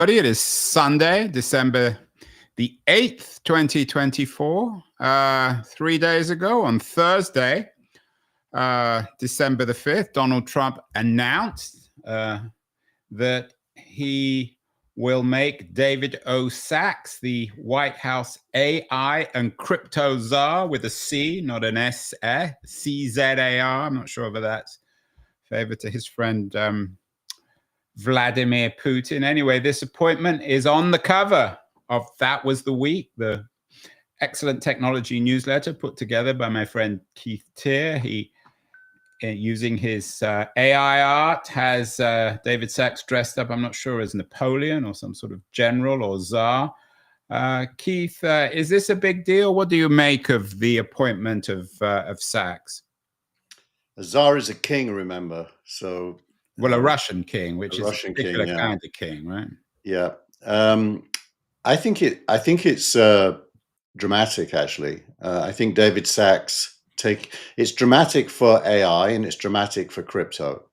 Buddy, it is Sunday, December the 8th, 2024. 3 days ago on Thursday, December the 5th, Donald Trump announced that he will make David O. Sacks the White House AI and crypto czar with a C, not an S, C-Z-A-R. I'm not sure whether that's favor to his friend Vladimir Putin. Anyway, this appointment is on the cover of That Was the Week, the excellent technology newsletter put together by my friend Keith Teare. He, using his AI art, has David Sacks dressed up, I'm not sure, as Napoleon or some sort of general or czar. Keith, is this a big deal? What do you make of the appointment of Sacks? A czar is a king, remember? So, well, a Russian king, which is a particular king, kind of king, right? Yeah, I think it's dramatic. Actually, I think David Sacks it's dramatic for AI and it's dramatic for crypto.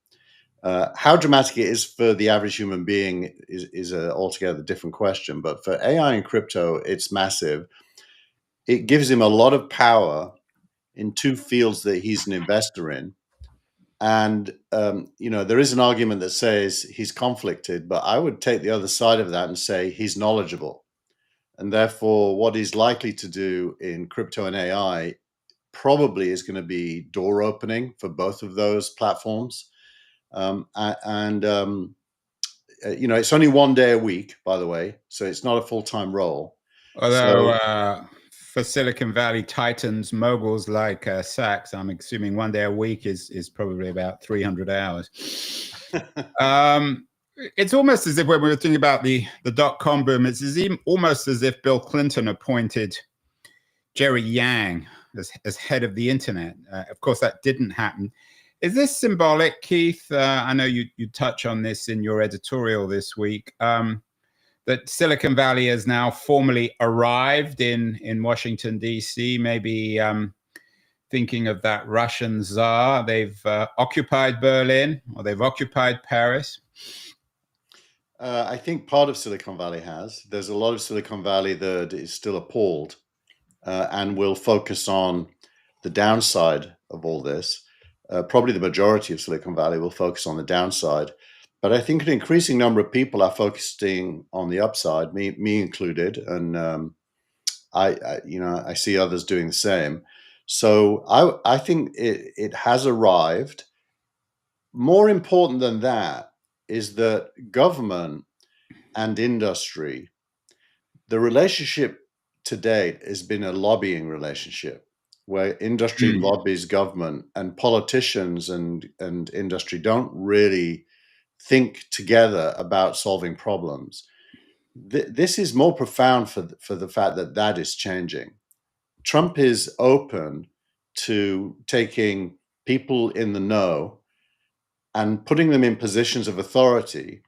How dramatic it is for the average human being is a altogether different question. But for AI and crypto, it's massive. It gives him a lot of power in two fields that he's an investor in. And, there is an argument that says he's conflicted, but I would take the other side of that and say he's knowledgeable. And therefore, what he's likely to do in crypto and AI probably is going to be door opening for both of those platforms. It's only 1 day a week, by the way, so it's not a full-time role. Although for Silicon Valley titans, moguls like Sacks, I'm assuming 1 day a week is probably about 300 hours. It's almost as if when we were thinking about the dot-com boom, it's almost as if Bill Clinton appointed Jerry Yang as head of the internet. Of course, that didn't happen. Is this symbolic, Keith? I know you touch on this in your editorial this week, that Silicon Valley has now formally arrived in Washington, D.C., maybe thinking of that Russian czar. They've occupied Berlin, or they've occupied Paris. I think part of Silicon Valley has. There's a lot of Silicon Valley that is still appalled and will focus on the downside of all this. Probably the majority of Silicon Valley will focus on the downside. But I think an increasing number of people are focusing on the upside, me included, and I see others doing the same. So I think it has arrived. More important than that is that government and industry, the relationship to date has been a lobbying relationship where industry lobbies government, and politicians and industry don't really think together about solving problems. This is more profound for the fact that is changing. Trump is open to taking people in the know and putting them in positions of authority.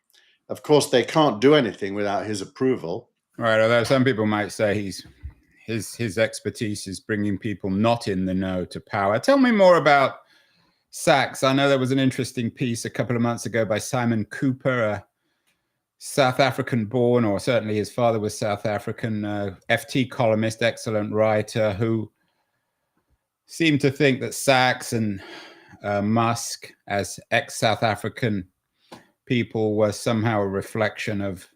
Of course, they can't do anything without his approval. Right, although some people might say his expertise is bringing people not in the know to power. Tell me more about Sacks. I know there was an interesting piece a couple of months ago by Simon Cooper, a South African born, or certainly his father was South African, FT columnist, excellent writer, who seemed to think that Sacks and Musk, as ex-South African people, were somehow a reflection of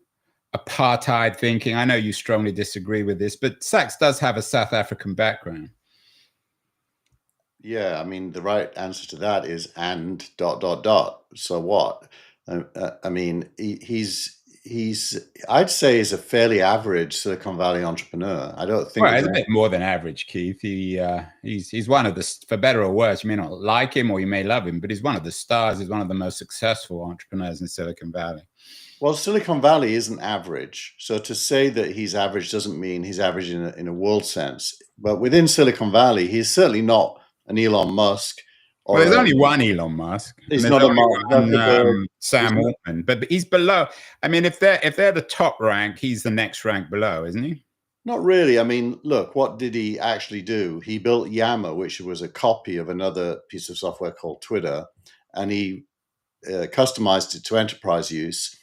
apartheid thinking. I know you strongly disagree with this, but Sacks does have a South African background. Yeah, I mean, the right answer to that is and ... So what? I mean, he's I'd say he's a fairly average Silicon Valley entrepreneur. I don't think. Well, he's a bit more than average, Keith. He's one of the, for better or worse, you may not like him or you may love him, but he's one of the stars. He's one of the most successful entrepreneurs in Silicon Valley. Well, Silicon Valley isn't average. So to say that he's average doesn't mean he's average in a world sense. But within Silicon Valley, he's certainly not an Elon Musk. Well, there's only one Elon Musk. He's not a Mark Sam Altman, but he's below. I mean, if they're the top rank, he's the next rank below, isn't he? Not really. I mean, look, what did he actually do? He built Yammer, which was a copy of another piece of software called Twitter, and he customized it to enterprise use.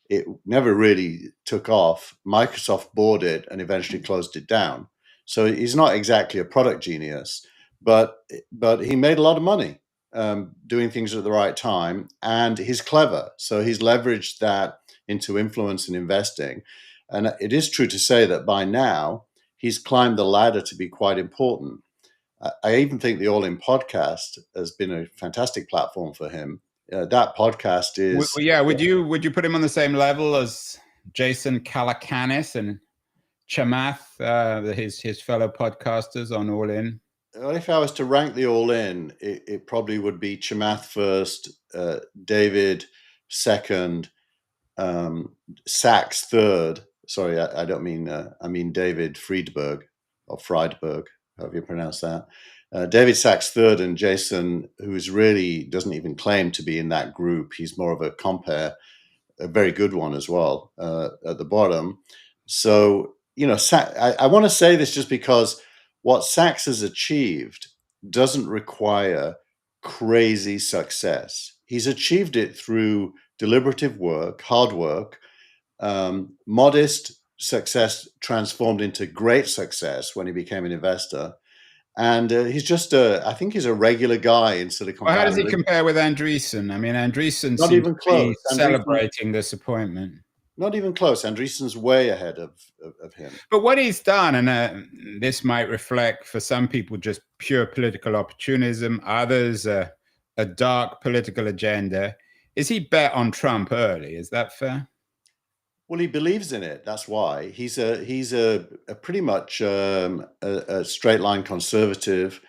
it never really took off. Microsoft bought it and eventually closed it down. So he's not exactly a product genius, but he made a lot of money doing things at the right time, and he's clever. So he's leveraged that into influence and investing. And it is true to say that by now he's climbed the ladder to be quite important. I even think the All In podcast has been a fantastic platform for him. That podcast is Yeah. Would you put him on the same level as Jason Calacanis and Chamath, his fellow podcasters on All In? Well, if I was to rank the All In, it probably would be Chamath first, David second, Sachs third. Sorry, I don't mean I mean David Friedberg or Friedberg, however you pronounce that. David Sachs third, and Jason, who's really doesn't even claim to be in that group. He's more of a compare, a very good one as well, at the bottom. So, you know, I want to say this just because what Sachs has achieved doesn't require crazy success. He's achieved it through deliberative work, hard work, modest success transformed into great success when he became an investor. And he's just I think he's a regular guy in Silicon Valley. Well, how does he compare with Andreessen? I mean, Andreessen Not seems even to close. be celebrating this appointment. Not even close. Andreessen's way ahead of him. But what he's done, and this might reflect for some people just pure political opportunism, others a dark political agenda, is he bet on Trump early. Is that fair? Well, he believes in it. That's why he's a pretty much a straight line conservative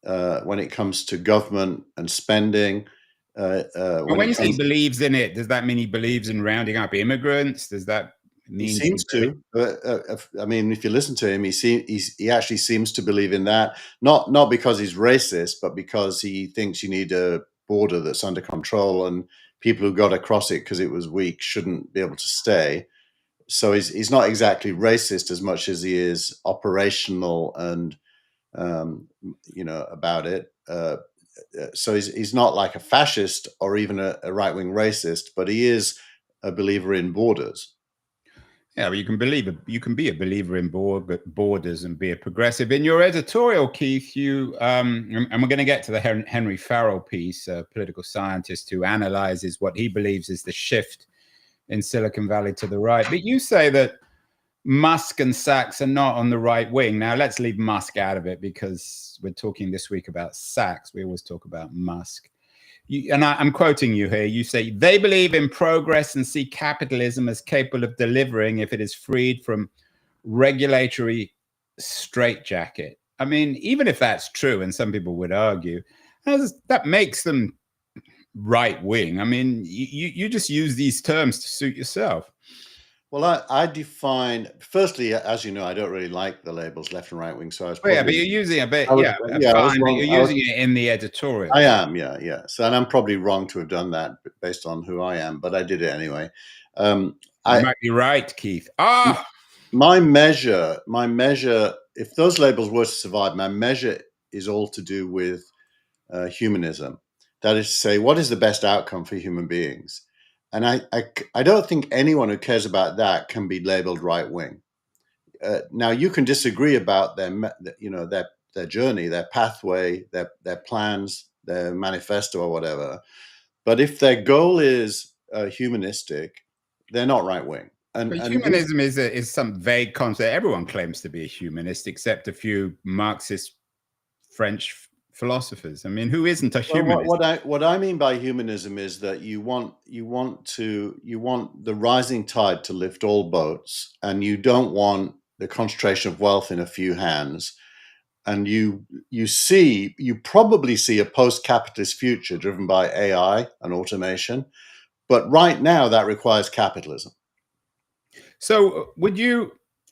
when it comes to government and spending. When you say he believes in it, does that mean he believes in rounding up immigrants? Does that mean he seems to? I mean, if you listen to him, he actually seems to believe in that. Not because he's racist, but because he thinks you need a border that's under control, and people who got across it because it was weak shouldn't be able to stay. So he's not exactly racist as much as he is operational and about it. So he's not like a fascist or even a right-wing racist, but he is a believer in borders. Yeah, well, you can be a believer in borders and be a progressive. In your editorial, Keith, you and we're going to get to the Henry Farrell piece, a political scientist who analyzes what he believes is the shift in Silicon Valley to the right. But you say that Musk and Sachs are not on the right wing. Now, let's leave Musk out of it because we're talking this week about Sachs. We always talk about Musk. I'm quoting you here. You say, they believe in progress and see capitalism as capable of delivering if it is freed from regulatory straitjacket. I mean, even if that's true, and some people would argue, that makes them right wing. I mean, you just use these terms to suit yourself. Well, I define, firstly, as you know, I don't really like the labels left and right wing. So I was but you're using a bit, you're using it in the editorial. I am, yeah. So, and I'm probably wrong to have done that based on who I am, but I did it anyway. You might be right, Keith. My measure, if those labels were to survive, my measure is all to do with humanism. That is to say, what is the best outcome for human beings? And I don't think anyone who cares about that can be labeled right wing. Now, you can disagree about their journey, their pathway, their plans, their manifesto, or whatever. But if their goal is humanistic, they're not right wing. And humanism is some vague concept. Everyone claims to be a humanist, except a few Marxist French philosophers. I mean, who isn't a humanist? What I mean by humanism is that you want the rising tide to lift all boats, and you don't want the concentration of wealth in a few hands. And you probably see a post-capitalist future driven by AI and automation, but right now that requires capitalism. So would you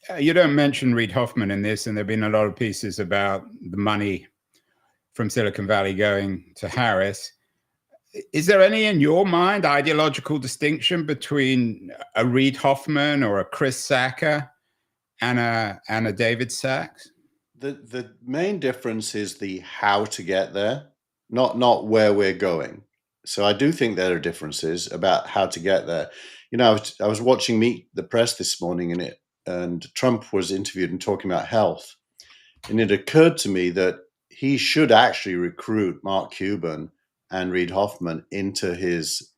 don't mention Reid Hoffman in this, and there've been a lot of pieces about the money from Silicon Valley going to Harris. Is there any, in your mind, ideological distinction between a Reid Hoffman or a Chris Sacca and a David Sachs? The main difference is the how to get there, not where we're going. So I do think there are differences about how to get there. I was watching Meet the Press this morning, and Trump was interviewed and talking about health, and it occurred to me that he should actually recruit Mark Cuban and Reid Hoffman into his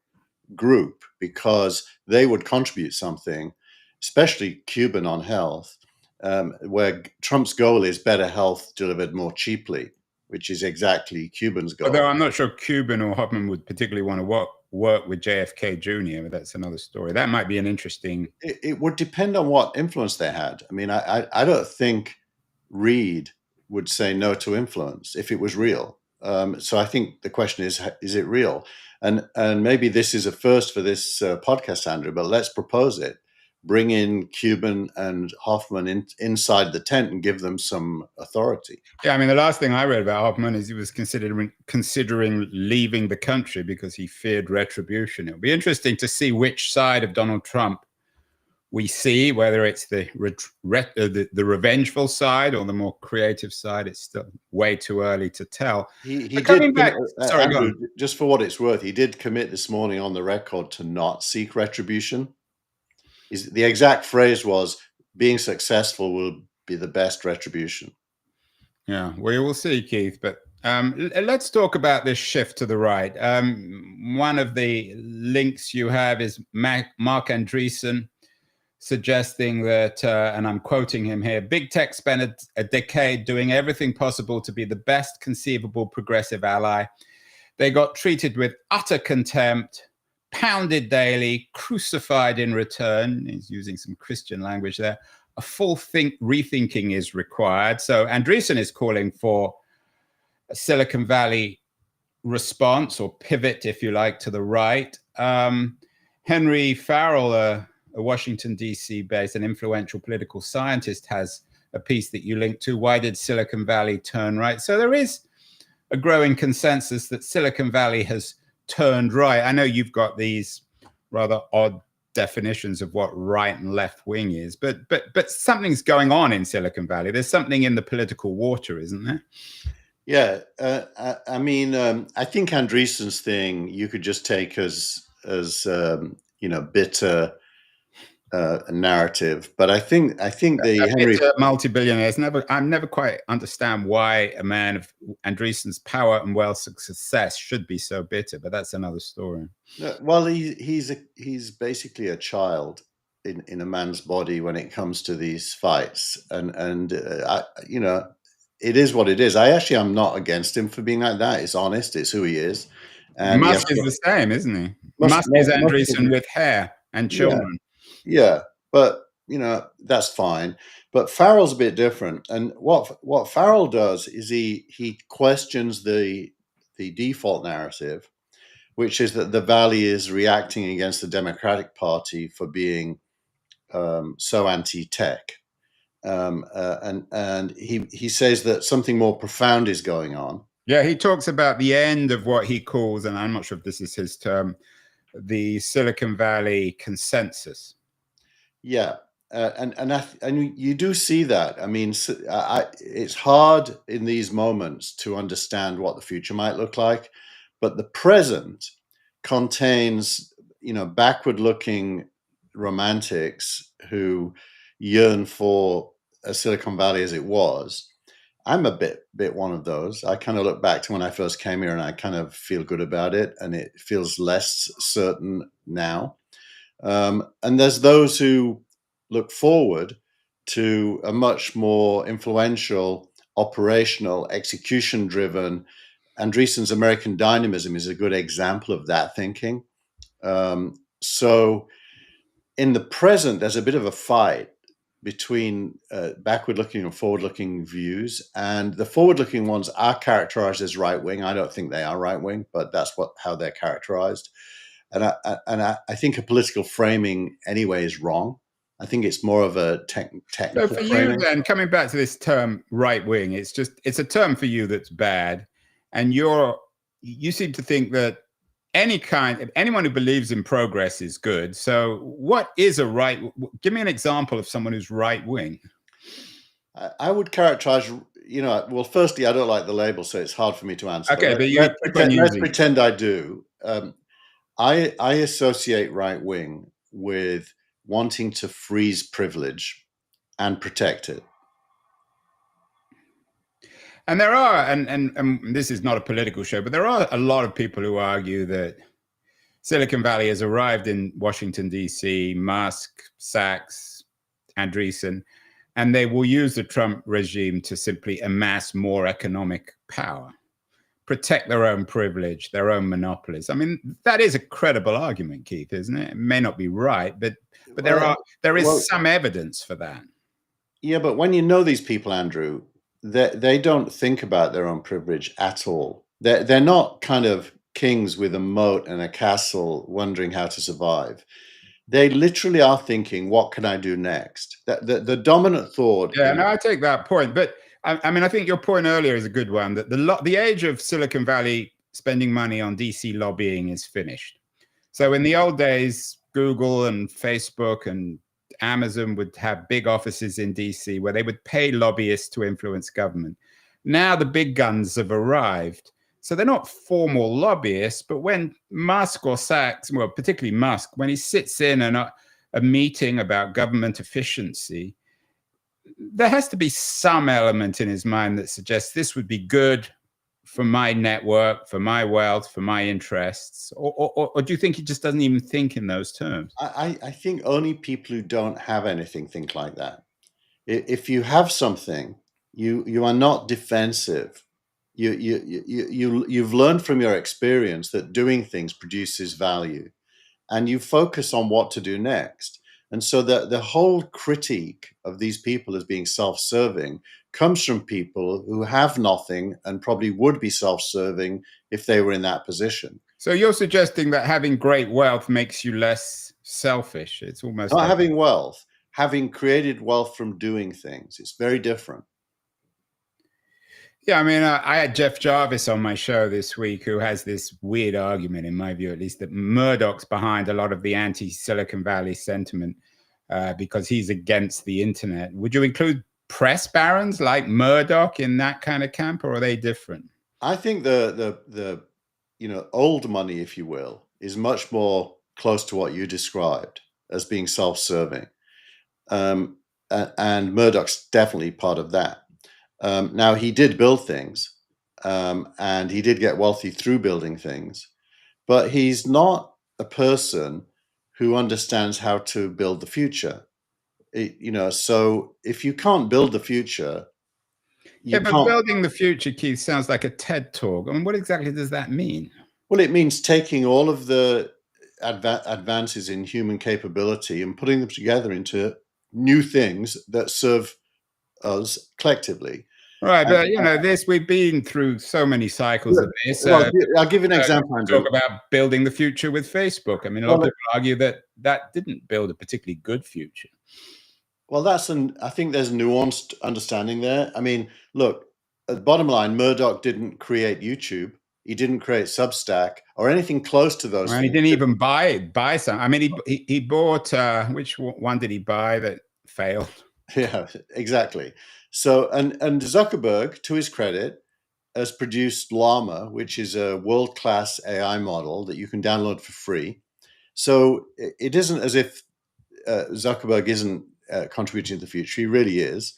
group, because they would contribute something, especially Cuban on health, where Trump's goal is better health delivered more cheaply, which is exactly Cuban's goal. Although I'm not sure Cuban or Hoffman would particularly want to work with JFK Jr., but that's another story. That might be an interesting... It would depend on what influence they had. I mean, I don't think Reid would say no to influence if it was real. So I think the question is it real? And maybe this is a first for this podcast, Andrew, but let's propose it. Bring in Cuban and Hoffman inside the tent and give them some authority. Yeah, I mean, the last thing I read about Hoffman is he was considering leaving the country because he feared retribution. It'll be interesting to see which side of Donald Trump we see, whether it's the revengeful side or the more creative side. It's still way too early to tell. He did, Andrew, just for what it's worth, he did commit this morning on the record to not seek retribution. The exact phrase was, being successful will be the best retribution. Yeah, we will see, Keith. But let's talk about this shift to the right. One of the links you have is Mark Andreessen suggesting that, and I'm quoting him here, big tech spent a decade doing everything possible to be the best conceivable progressive ally. They got treated with utter contempt, pounded daily, crucified in return. He's using some Christian language there. A full rethinking is required. So Andreessen is calling for a Silicon Valley response, or pivot, if you like, to the right. Henry Farrell, a Washington, D.C. based and influential political scientist, has a piece that you linked to. Why did Silicon Valley turn right? So there is a growing consensus that Silicon Valley has turned right. I know you've got these rather odd definitions of what right and left wing is, but something's going on in Silicon Valley. There's something in the political water, isn't there? Yeah, I mean, I think Andreessen's thing you could just take as bitter narrative, but I think the Henry multi-billionaires I never quite understand why a man of Andreessen's power and wealth success should be so bitter, but that's another story. Well, he's basically a child in a man's body when it comes to these fights, and it is what it is. I actually am not against him for being like that. It's honest. It's who he is. And Musk is the same, isn't he? Musk is Andreessen with hair and children. Yeah, but that's fine. But Farrell's a bit different, and what Farrell does is he questions the default narrative, which is that the Valley is reacting against the Democratic Party for being so anti-tech, and he says that something more profound is going on. Yeah, he talks about the end of what he calls, and I'm not sure if this is his term, the Silicon Valley consensus. Yeah, and you do see that. I mean, it's hard in these moments to understand what the future might look like, but the present contains, backward-looking romantics who yearn for a Silicon Valley as it was. I'm a bit one of those. I kind of look back to when I first came here, and I kind of feel good about it, and it feels less certain now. And there's those who look forward to a much more influential, operational, execution-driven. Andreessen's American Dynamism is a good example of that thinking. So in the present, there's a bit of a fight between backward-looking and forward-looking views, and the forward-looking ones are characterized as right-wing. I don't think they are right-wing, but that's how they're characterized. And I think a political framing anyway is wrong. I think it's more of a technical So for framing. you then, coming back to this term right-wing, it's a term for you that's bad, and you seem to think that anyone who believes in progress is good. So what is give me an example of someone who's right-wing. I would characterize, well, firstly, I don't like the label, so it's hard for me to answer. Okay, but let's pretend I do. I associate right-wing with wanting to freeze privilege and protect it. And there are, and this is not a political show, but there are a lot of people who argue that Silicon Valley has arrived in Washington, D.C., Musk, Sachs, Andreessen, and they will use the Trump regime to simply amass more economic power, protect their own privilege, their own monopolies. I mean, that is a credible argument, Keith, isn't it? It may not be right, but there is some evidence for that. Yeah, but when you know these people, Andrew, they don't think about their own privilege at all. They're not kind of kings with a moat and a castle wondering how to survive. They literally are thinking, what can I do next? The dominant thought. Yeah, no, I take that point. But I mean, I think your point earlier is a good one, that the age of Silicon Valley spending money on DC lobbying is finished. So in the old days, Google and Facebook and Amazon would have big offices in DC where they would pay lobbyists to influence government. Now the big guns have arrived. So they're not formal lobbyists, but when Musk or Sachs, well, particularly Musk, when he sits in a meeting about government efficiency, there has to be some element in his mind that suggests this would be good for my network, for my wealth, for my interests? Or do you think he just doesn't even think in those terms? I think only people who don't have anything think like that. If you have something, you are not defensive. You've learned from your experience that doing things produces value, and you focus on what to do next. And so the whole critique of these people as being self-serving comes from people who have nothing and probably would be self-serving if they were in that position. So you're suggesting that having great wealth makes you less selfish. It's almost not having wealth, having created wealth from doing things. It's very different. Yeah, I mean, I had Jeff Jarvis on my show this week, who has this weird argument, in my view at least, that Murdoch's behind a lot of the anti-Silicon Valley sentiment because he's against the internet. Would you include press barons like Murdoch in that kind of camp, or are they different? I think the old money, if you will, is much more close to what you described as being self-serving, and Murdoch's definitely part of that. Now, he did build things, and he did get wealthy through building things, but he's not a person who understands how to build the future. So if you can't build the future, but building the future, Keith, sounds like a TED talk. I mean, what exactly does that mean? Well, it means taking all of the advances in human capability and putting them together into new things that serve us collectively. Right, but we've been through so many cycles of this. Well, I'll give you an example, Andrew. Talk about building the future with Facebook. I mean, a lot of people argue that didn't build a particularly good future. Well, I think there's a nuanced understanding there. I mean, look, at the bottom line, Murdoch didn't create YouTube. He didn't create Substack or anything close to those. And he didn't even buy some. I mean, he bought, which one did he buy that failed? Yeah, exactly. So, and Zuckerberg, to his credit, has produced Llama, which is a world-class AI model that you can download for free. So it isn't as if Zuckerberg isn't contributing to the future. He really is.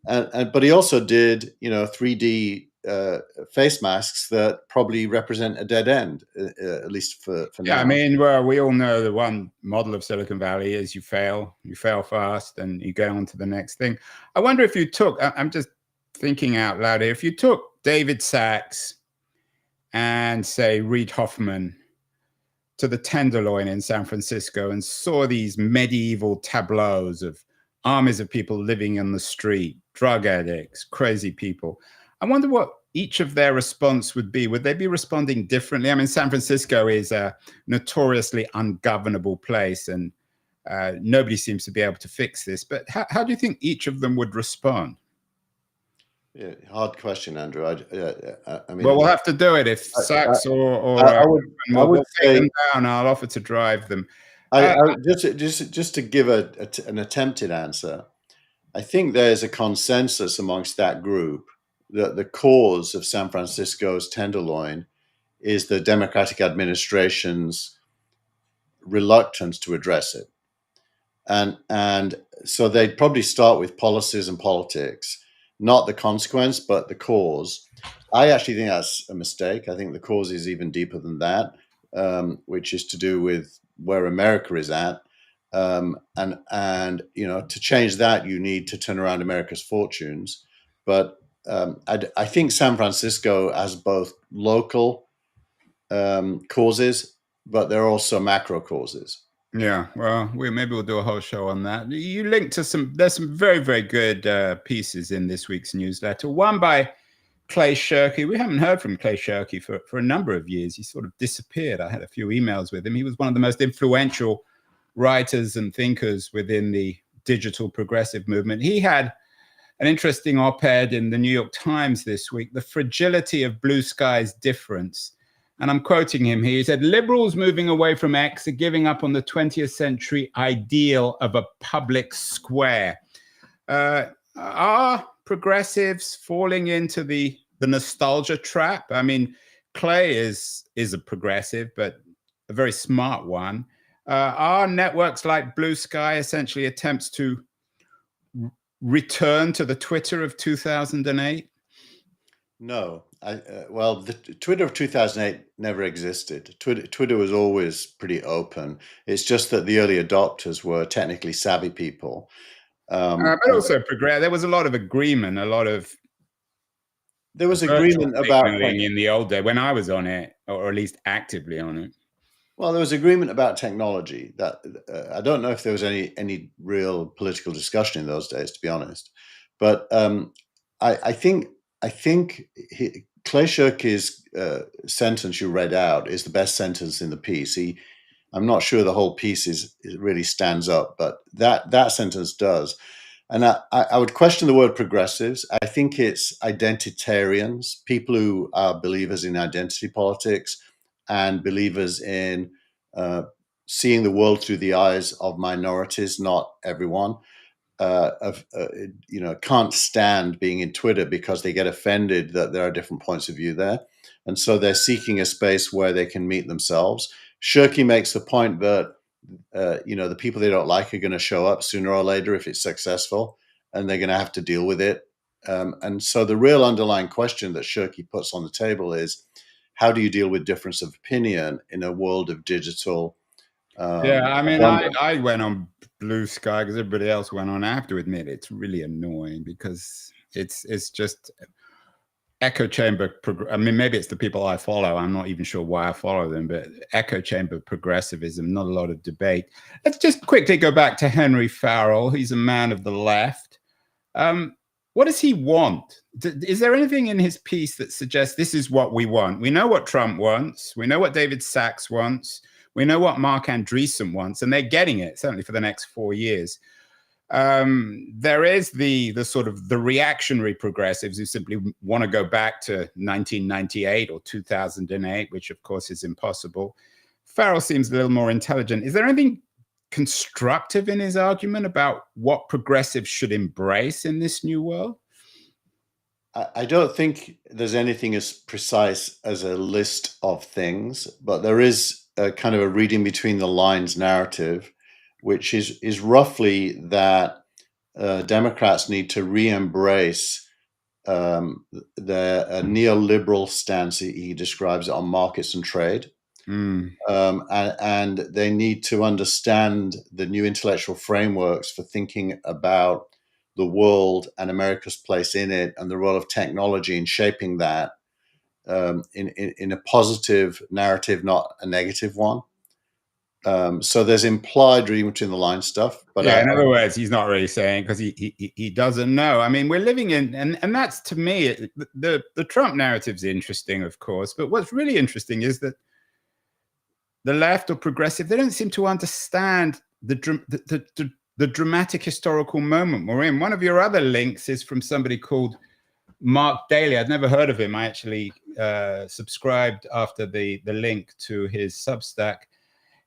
But he also did, 3D face masks that probably represent a dead end, at least for now. Yeah, I mean, well, we all know the one model of Silicon Valley is you fail fast, and you go on to the next thing. I wonder if you took, I'm just thinking out loud here, if you took David Sachs and, say, Reid Hoffman to the Tenderloin in San Francisco and saw these medieval tableaus of armies of people living on the street, drug addicts, crazy people, I wonder what each of their response would be. Would they be responding differently? I mean, San Francisco is a notoriously ungovernable place, and nobody seems to be able to fix this. But how do you think each of them would respond? Yeah, hard question, Andrew. I mean, well, we'll have to do it if Sachs or we'll take them down. I'll offer to drive them. Just to give an attempted answer, I think there's a consensus amongst that group that the cause of San Francisco's Tenderloin is the Democratic administration's reluctance to address it. and so they'd probably start with policies and politics, not the consequence, but the cause. I actually think that's a mistake. I think the cause is even deeper than that, which is to do with where America is at. And to change that, you need to turn around America's fortunes. But I think San Francisco has both local causes, but there are also macro causes. Yeah, well, maybe we'll do a whole show on that. You linked to there's some very, very good pieces in this week's newsletter. One by Clay Shirky. We haven't heard from Clay Shirky for a number of years. He sort of disappeared. I had a few emails with him. He was one of the most influential writers and thinkers within the digital progressive movement. He had an interesting op-ed in the New York Times this week, The Fragility of Blue Sky's Difference. And I'm quoting him here. He said, liberals moving away from X are giving up on the 20th century ideal of a public square. Are progressives falling into the nostalgia trap? I mean, Clay is a progressive, but a very smart one. Are networks like Blue Sky essentially attempts to return to the Twitter of 2008? No. Well, the Twitter of 2008 never existed. Twitter was always pretty open. It's just that the early adopters were technically savvy people. But also there was a lot of agreement, there was agreement about in the old day when I was on it, or at least actively on it. Well, there was agreement about technology. That I don't know if there was any real political discussion in those days, to be honest. But I think Clay Shirky's sentence you read out is the best sentence in the piece. I'm not sure the whole piece really stands up, but that sentence does. And I would question the word progressives. I think it's identitarians, people who are believers in identity politics and believers in seeing the world through the eyes of minorities, not everyone. Can't stand being in Twitter because they get offended that there are different points of view there. And so they're seeking a space where they can meet themselves. Shirky makes the point that, the people they don't like are going to show up sooner or later if it's successful, and they're going to have to deal with it. And so the real underlying question that Shirky puts on the table is, how do you deal with difference of opinion in a world of digital? I mean, I went on Blue Sky because everybody else went on. I have to admit, it's really annoying because it's just echo chamber. I mean, maybe it's the people I follow. I'm not even sure why I follow them, but echo chamber progressivism, not a lot of debate. Let's just quickly go back to Henry Farrell. He's a man of the left. What does he want? Is there anything in his piece that suggests this is what we want? We know what Trump wants. We know what David Sachs wants. We know what Mark Andreessen wants, and they're getting it, certainly for the next 4 years. There is the sort of the reactionary progressives who simply want to go back to 1998 or 2008, which of course is impossible. Farrell seems a little more intelligent. Is there anything constructive in his argument about what progressives should embrace in this new world? I don't think there's anything as precise as a list of things, but there is a kind of a reading between the lines narrative, which is roughly that Democrats need to re-embrace the neoliberal stance, he describes it, on markets and trade. And they need to understand the new intellectual frameworks for thinking about the world and America's place in it, and the role of technology in shaping that in a positive narrative, not a negative one. So there's implied reading between the line stuff. But yeah, in other words, he's not really saying, because he doesn't know. I mean, we're living in, and that's, to me, the Trump narrative's interesting, of course. But what's really interesting is that the left or progressive, they don't seem to understand the dramatic historical moment we're in. One of your other links is from somebody called Mark Daly. I'd never heard of him. I actually subscribed after the link to his Substack,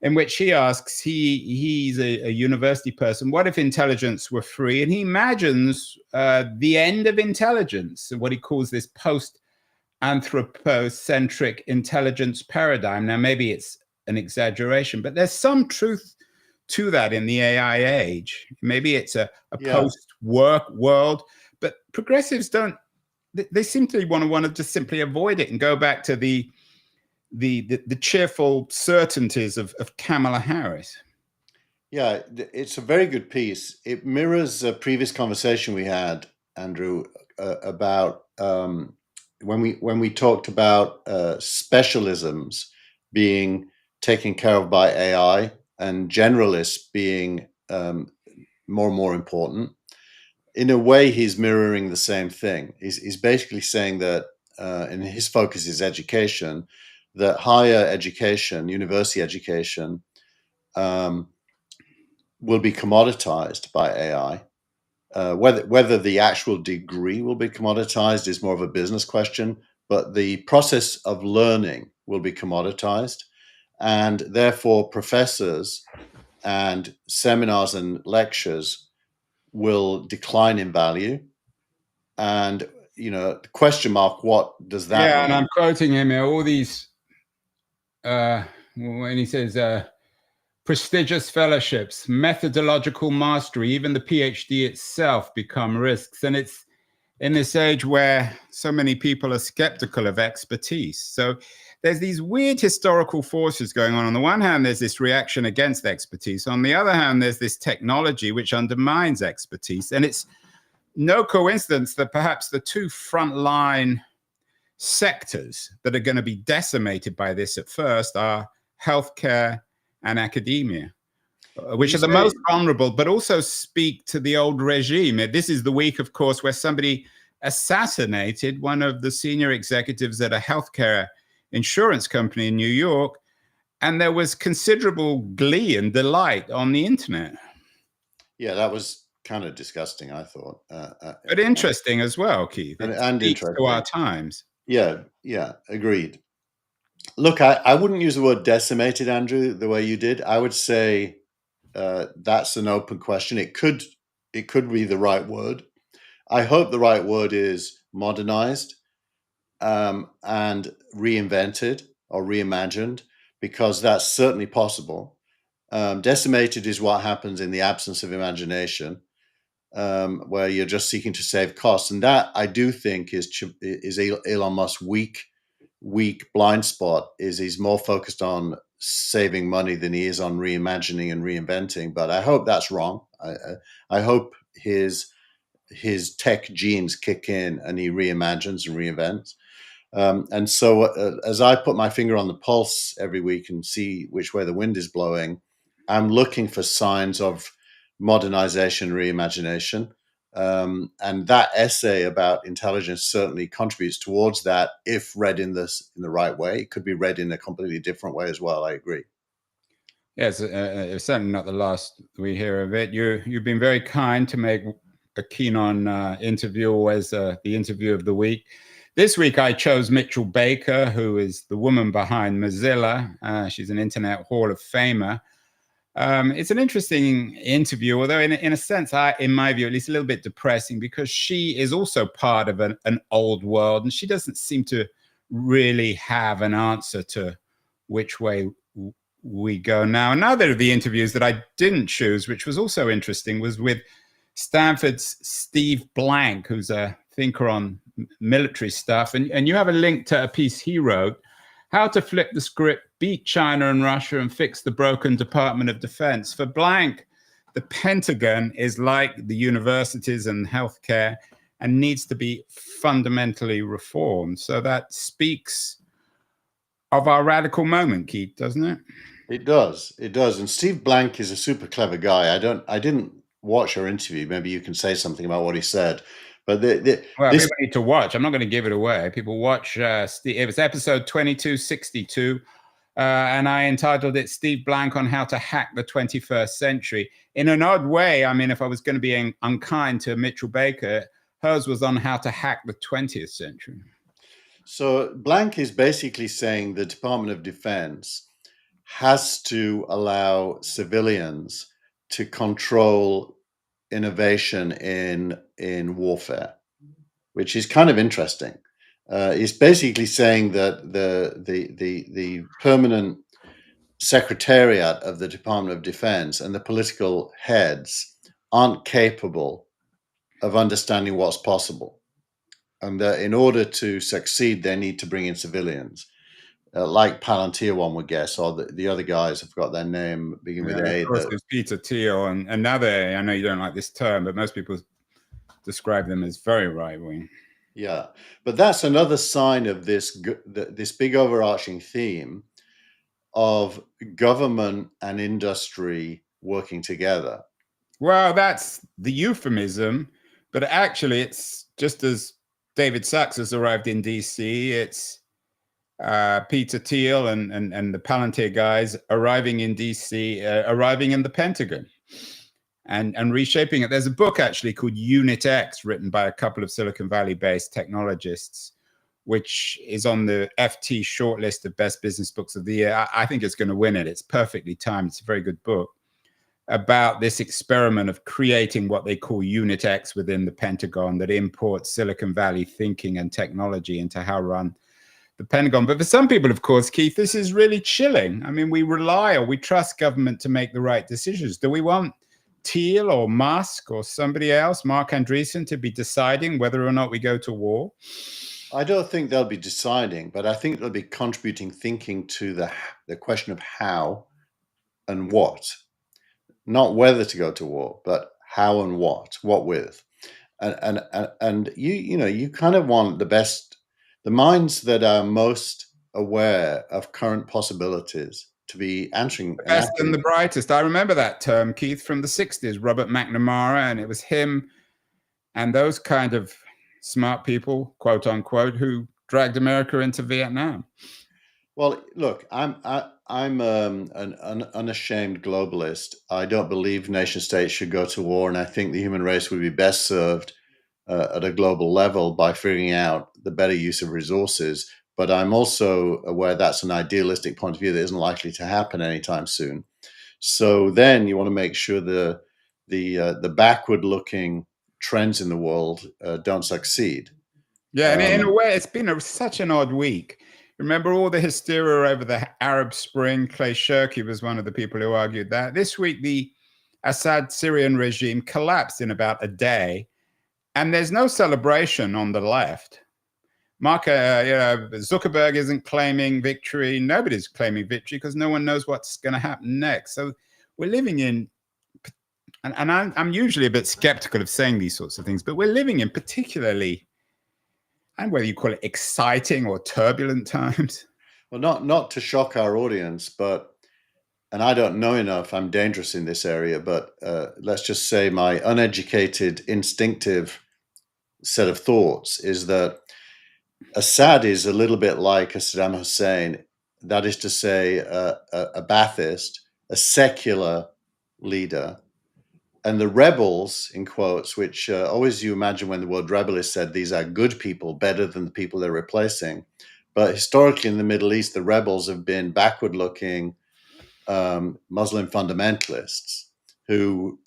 in which he asks, he's a university person, what if intelligence were free? And he imagines the end of intelligence, what he calls this post-anthropocentric intelligence paradigm. Now, maybe it's an exaggeration, but there's some truth to that in the AI age. Maybe it's a Yeah. post-work world, but progressives don't. They seem to want to just simply avoid it and go back to the cheerful certainties of Kamala Harris. Yeah, it's a very good piece. It mirrors a previous conversation we had, Andrew, about when we talked about specialisms being taken care of by AI and generalists being more and more important. In a way, he's mirroring the same thing. He's basically saying that, and his focus is education, that higher education, university education, will be commoditized by AI. Whether the actual degree will be commoditized is more of a business question, but the process of learning will be commoditized, and therefore professors and seminars and lectures will decline in value. And the question mark, what does that mean? Yeah, and I'm quoting him here. All these when he says prestigious fellowships, methodological mastery, even the PhD itself become risks. And it's in this age where so many people are skeptical of expertise. So there's these weird historical forces going on. On the one hand, there's this reaction against expertise. On the other hand, there's this technology which undermines expertise. And it's no coincidence that perhaps the two frontline sectors that are going to be decimated by this at first are healthcare and academia, which are the most vulnerable, but also speak to the old regime. This is the week, of course, where somebody assassinated one of the senior executives at a healthcare insurance company in New York, and there was considerable glee and delight on the internet. Yeah, that was kind of disgusting, I thought. But interesting as well, Keith. And interesting to our times. Yeah, agreed. Look, I wouldn't use the word decimated, Andrew, the way you did. I would say that's an open question. It could be the right word. I hope the right word is modernized and reinvented or reimagined, because that's certainly possible. Decimated is what happens in the absence of imagination, where you're just seeking to save costs, and that I do think is Elon Musk's weak blind spot. Is he's more focused on saving money than he is on reimagining and reinventing. But I hope that's wrong. I hope his tech genes kick in and he reimagines and reinvents. And so as I put my finger on the pulse every week and see which way the wind is blowing, I'm looking for signs of modernization, reimagination. And that essay about intelligence certainly contributes towards that, if read in the right way. It could be read in a completely different way as well. I agree. Yes, it's certainly not the last we hear of it. You've been very kind to make a Keenon interview always the interview of the week. This week I chose Mitchell Baker, who is the woman behind Mozilla. She's an Internet Hall of Famer. It's an interesting interview, although in a sense, in my view, at least a little bit depressing, because she is also part of an old world, and she doesn't seem to really have an answer to which way we go now. Another of the interviews that I didn't choose, which was also interesting, was with Stanford's Steve Blank, who's a thinker on military stuff. And you have a link to a piece he wrote, How to Flip the Script, Beat China and Russia, and Fix the Broken Department of Defense. For Blank, the Pentagon is like the universities and healthcare and needs to be fundamentally reformed. So that speaks of our radical moment, Keith, doesn't it? It does. And Steve Blank is a super clever guy. I didn't watch your interview. Maybe you can say something about what he said. But people need to watch. I'm not going to give it away. People watch. It was episode 2262, and I entitled it "Steve Blank on How to Hack the 21st Century." In an odd way, I mean, if I was going to be unkind to Mitchell Baker, hers was on how to hack the 20th century. So Blank is basically saying the Department of Defense has to allow civilians to control innovation in warfare, which is kind of interesting. He's basically saying that the permanent secretariat of the Department of Defense and the political heads aren't capable of understanding what's possible. And that in order to succeed, they need to bring in civilians, like Palantir, one would guess, or the other guys, I've got their name, begin with A. Of course, there's Peter Thiel and another, I know you don't like this term, but most people describe them as very right-wing. Yeah, but that's another sign of this big overarching theme of government and industry working together. Well, that's the euphemism, but actually it's just as David Sachs has arrived in DC, it's Peter Thiel and the Palantir guys arriving in DC, arriving in the Pentagon and reshaping it. There's a book actually called Unit X, written by a couple of Silicon Valley-based technologists, which is on the FT shortlist of best business books of the year. I think it's going to win it. It's perfectly timed. It's a very good book about this experiment of creating what they call Unit X within the Pentagon that imports Silicon Valley thinking and technology into how run the Pentagon. But for some people, of course, Keith, this is really chilling. I mean, we rely or we trust government to make the right decisions. Do we want Thiel or Musk or somebody else, Mark Andreessen, to be deciding whether or not we go to war? I don't think they'll be deciding, but I think they'll be contributing thinking to the question of how and what. Not whether to go to war, but how and what with. And you kind of want the minds that are most aware of current possibilities to be answering. The best and the brightest. I remember that term, Keith, from the 60s, Robert McNamara, and it was him and those kind of smart people, quote unquote, who dragged America into Vietnam. Well, look, I'm an unashamed globalist. I don't believe nation states should go to war, and I think the human race would be best served at a global level by figuring out the better use of resources. But I'm also aware that's an idealistic point of view that isn't likely to happen anytime soon. So then you want to make sure the backward-looking trends in the world don't succeed. Yeah, and in a way, it's been such an odd week. Remember all the hysteria over the Arab Spring? Clay Shirky was one of the people who argued that. This week, the Assad Syrian regime collapsed in about a day, and there's no celebration on the left. Zuckerberg isn't claiming victory. Nobody's claiming victory because no one knows what's going to happen next. So we're living in, and I'm usually a bit skeptical of saying these sorts of things, but we're living in particularly, and whether you call it exciting or turbulent times. Well, not to shock our audience, but, and I don't know enough, I'm dangerous in this area, but let's just say my uneducated, instinctive set of thoughts is that Assad is a little bit like a Saddam Hussein, that is to say, a Ba'athist, a secular leader. And the rebels, in quotes, which always you imagine when the word rebel is said, these are good people, better than the people they're replacing. But historically in the Middle East, the rebels have been backward-looking Muslim fundamentalists who,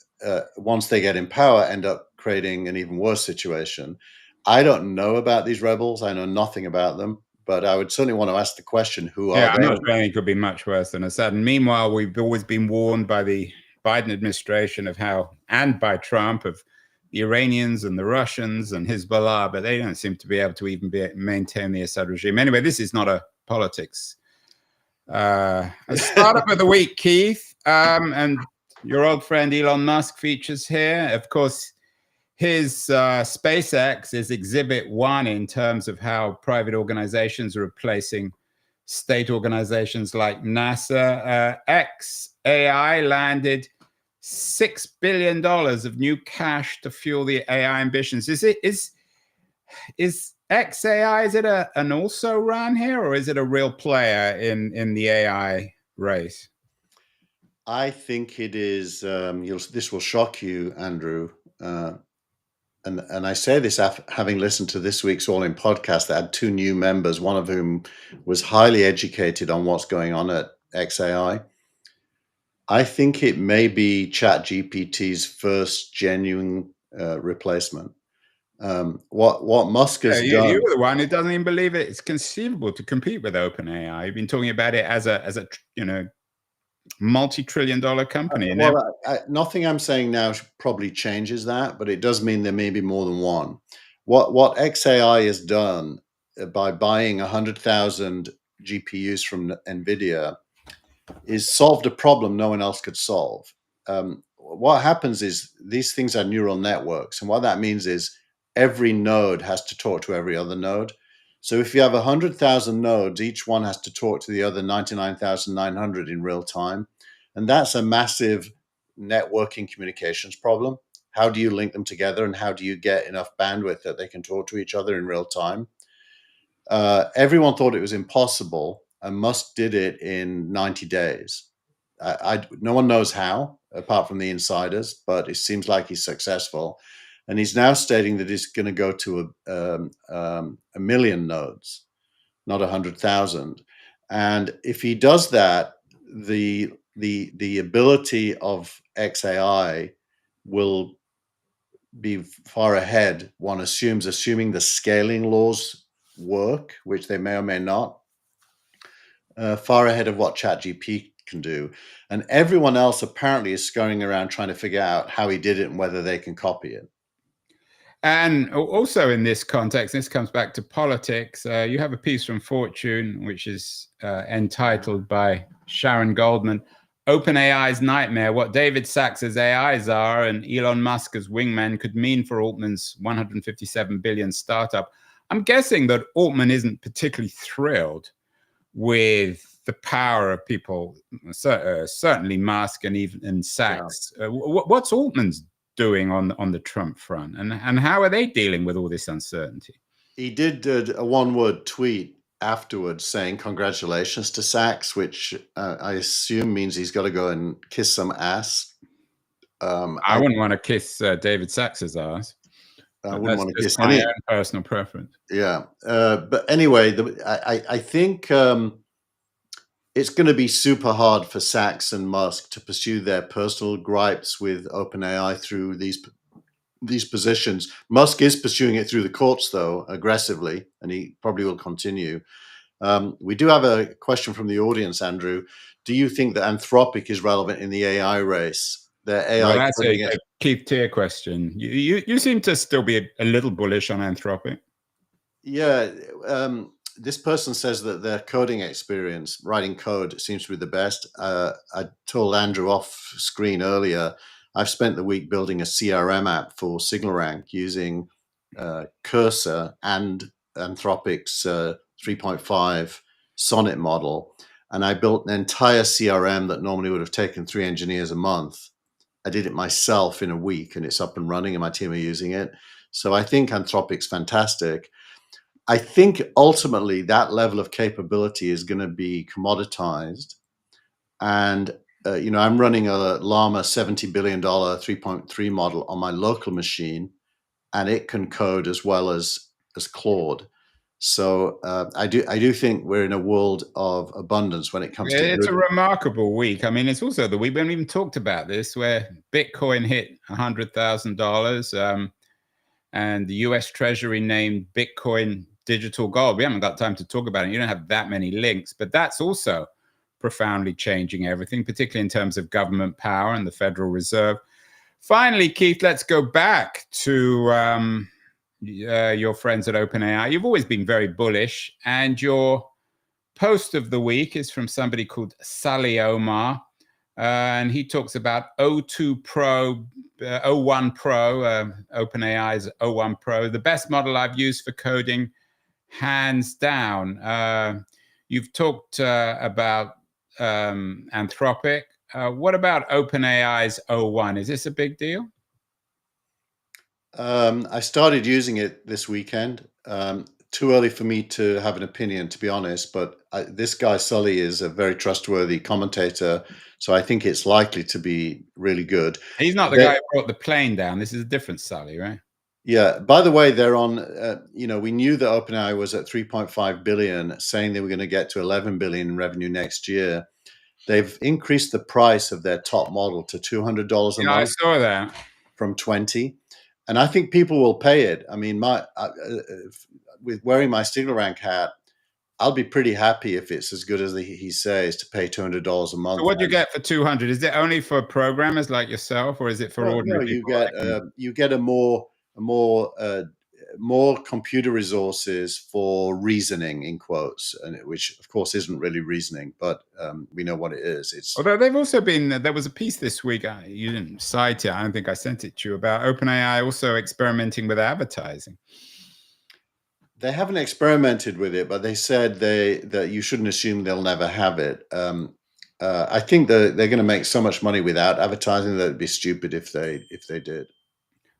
once they get in power, end up creating an even worse situation. I don't know about these rebels. I know nothing about them. But I would certainly want to ask the question, who are they? I'm not saying it could be much worse than Assad. And meanwhile, we've always been warned by the Biden administration of how, and by Trump, of the Iranians and the Russians and Hezbollah, but they don't seem to be able to even maintain the Assad regime. Anyway, this is not a politics. A startup of the week, Keith, and your old friend Elon Musk features here. Of course, his SpaceX is exhibit one in terms of how private organizations are replacing state organizations like NASA. xAI landed $6 billion of new cash to fuel the AI ambitions. Is xAI, is it an also ran here, or is it a real player in the AI race? I think it is. This will shock you, Andrew. And I say this having listened to this week's All In podcast that had two new members, one of whom was highly educated on what's going on at xAI. I think it may be ChatGPT's first genuine replacement. What Musk has done. You're the one who doesn't even believe it. It's conceivable to compete with OpenAI. You've been talking about it as a multi-trillion-dollar company. And Well, nothing I'm saying now probably changes that, but it does mean there may be more than one. What XAI has done by buying 100,000 GPUs from NVIDIA is solved a problem no one else could solve. What happens is these things are neural networks, and what that means is every node has to talk to every other node. So if you have 100,000 nodes, each one has to talk to the other 99,900 in real time. And that's a massive networking communications problem. How do you link them together, and how do you get enough bandwidth that they can talk to each other in real time? Everyone thought it was impossible, and Musk did it in 90 days. No one knows how, apart from the insiders, but it seems like he's successful. And he's now stating that he's going to go to a million nodes, not 100,000. And if he does that, the ability of XAI will be far ahead, one assumes, assuming the scaling laws work, which they may or may not, far ahead of what ChatGPT can do. And everyone else apparently is scurrying around trying to figure out how he did it and whether they can copy it. And also in this context, this comes back to politics. You have a piece from Fortune, which is entitled by Sharon Goldman, OpenAI's Nightmare, What David Sacks's AIs Are and Elon Musk's Wingmen Could Mean for Altman's 157 billion startup. I'm guessing that Altman isn't particularly thrilled with the power of people, certainly Musk and even Sacks. Yeah. What's Altman's doing on the Trump front, and how are they dealing with all this uncertainty? He did a one-word tweet afterwards saying congratulations to Sacks, which I assume means he's got to go and kiss some ass. I wouldn't want to kiss David Sacks's ass. I wouldn't want to kiss my own personal preference. Yeah, but anyway, I think it's going to be super hard for Sacks and Musk to pursue their personal gripes with OpenAI through these positions. Musk is pursuing it through the courts, though, aggressively, and he probably will continue. We do have a question from the audience, Andrew. Do you think that Anthropic is relevant in the AI race? Their AI. Well, that's a Keith Tier question. You seem to still be a little bullish on Anthropic. Yeah. This person says that their coding experience, writing code, seems to be the best. I told Andrew off screen earlier, I've spent the week building a CRM app for SignalRank using Cursor and Anthropic's 3.5 Sonnet model. And I built an entire CRM that normally would have taken 3 engineers a month. I did it myself in a week, and it's up and running, and my team are using it. So I think Anthropic's fantastic. I think ultimately that level of capability is going to be commoditized. And, I'm running a Llama $70 billion 3.3 model on my local machine, and it can code as well as Claude. So I do think we're in a world of abundance when it comes to. It's a remarkable week. I mean, it's also the week we haven't even talked about this, where Bitcoin hit $100,000, and the U.S. Treasury named Bitcoin digital gold. We haven't got time to talk about it. You don't have that many links, but that's also profoundly changing everything, particularly in terms of government power and the Federal Reserve. Finally, Keith, let's go back to your friends at OpenAI. You've always been very bullish, and your post of the week is from somebody called Sally Omar, and he talks about O2 Pro, O1 Pro, OpenAI's O1 Pro, the best model I've used for coding, hands down. You've talked about Anthropic. What about OpenAI's O1? Is this a big deal? I started using it this weekend. Too early for me to have an opinion, to be honest, but this guy, Sully, is a very trustworthy commentator, so I think it's likely to be really good. He's not the guy who brought the plane down. This is a different Sully, right? Yeah. By the way, they're on, we knew that OpenAI was at 3.5 billion, saying they were going to get to 11 billion in revenue next year. They've increased the price of their top model to $200 a month. I saw that. From 20. And I think people will pay it. I mean, with wearing my SignalRank hat, I'll be pretty happy if it's as good as he says, to pay $200 a month. So what do you get for 200? Is it only for programmers like yourself, or is it for ordinary people? You get more computer resources for reasoning, in quotes, and which of course isn't really reasoning, but we know what it is. It's although they've also been, there was a piece this week, you didn't cite it, I don't think I sent it to you, about OpenAI also experimenting with advertising. They haven't experimented with it, but they said that you shouldn't assume they'll never have it. I think that they're going to make so much money without advertising that it'd be stupid if they did.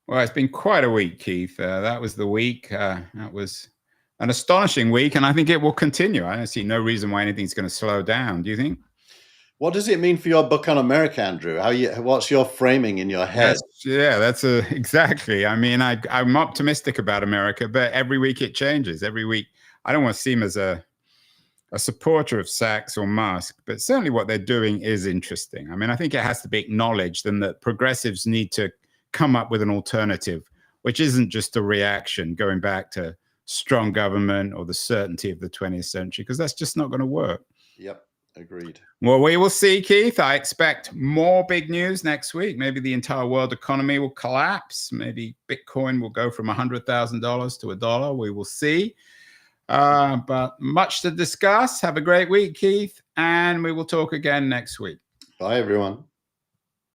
Well, it's been quite a week, Keith. That was the week. That was an astonishing week, and I think it will continue. I don't see no reason why anything's going to slow down. Do you think? What does it mean for your book on America, Andrew? What's your framing in your head? That's exactly. I mean, I'm optimistic about America, but every week it changes. Every week, I don't want to seem as a supporter of Sachs or Musk, but certainly what they're doing is interesting. I mean, I think it has to be acknowledged, and that progressives need to come up with an alternative, which isn't just a reaction going back to strong government or the certainty of the 20th century, because that's just not going to work. Yep, agreed. Well, we will see, Keith. I expect more big news next week. Maybe the entire world economy will collapse. Maybe Bitcoin will go from $100,000 to $1. We will see. But much to discuss. Have a great week, Keith, and we will talk again next week. Bye, everyone.